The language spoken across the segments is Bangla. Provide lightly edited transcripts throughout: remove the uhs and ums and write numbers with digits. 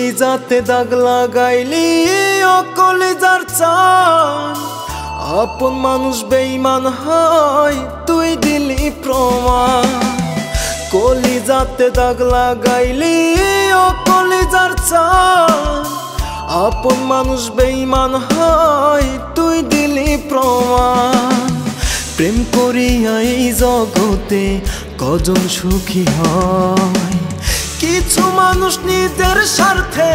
কলিজাতে দাগ লাগাইলি ও কলিজার চান আপন মানুষ বেঈমান হয় তুই দিলি প্রমাণ কলিজাতে দাগ লাগাইলি ও কলিজার চান আপন মানুষ বেঈমান হয় তুই দিলি প্রমাণ প্রেম করিয়া এই জগতে কজন সুখী হয় কিছু মানুষ নিজের স্বার্থে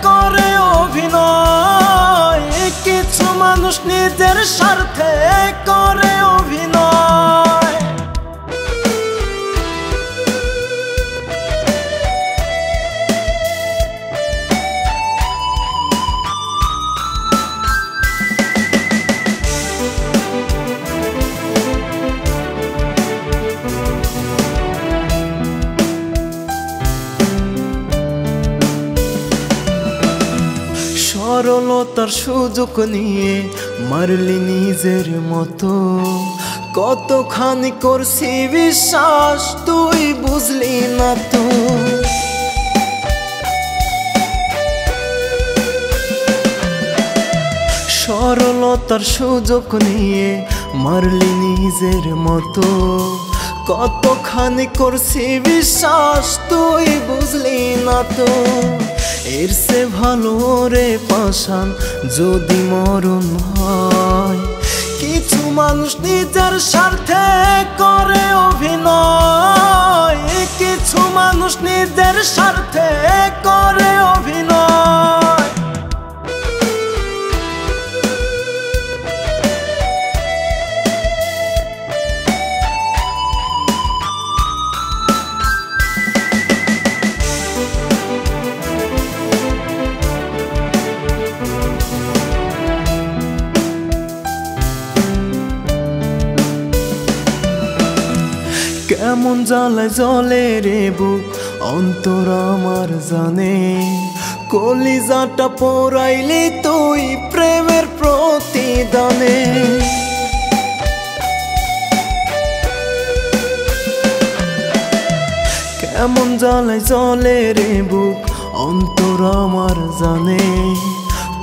করে অভিনয় কিছু মানুষ নিজের স্বার্থে করে অভিনয় সরলতার সুযোগ নিয়ে মারলি নিজের মতো কতখানি করছি বিশ্বাস তুই বুঝলি না তো সরলতার সুযোগ নিয়ে মারলি নিজের মতো কতখানি করছি বিশ্বাস তুই বুঝলি না তো এর সে ভালো রে পাষাণ যদি মরণ হয় কিছু মানুষ নিজের স্বার্থে করে অভিনয় কিছু মানুষ নিজের স্বার্থে করে অভিনয় কেমন জ্বালায় জ্বলে রে বুক অন্তর আমার জানে কলিজাটা পোড়াইলি তুই প্রেমের প্রতিদানে কেমন জ্বালায় জ্বলে রে বুক অন্তর আমার জানে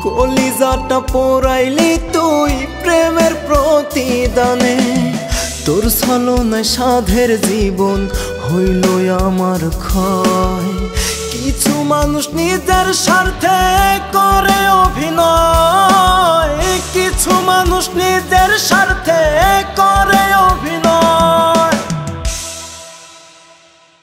কলিজাটা পোড়াইলি তুই প্রেমের প্রতিদানে তোর ছলনায় সাধের জীবন হইল আমার ক্ষয় কিছু মানুষ নিজের স্বার্থে করে অভিনয় কিছু মানুষ নিজের স্বার্থে করে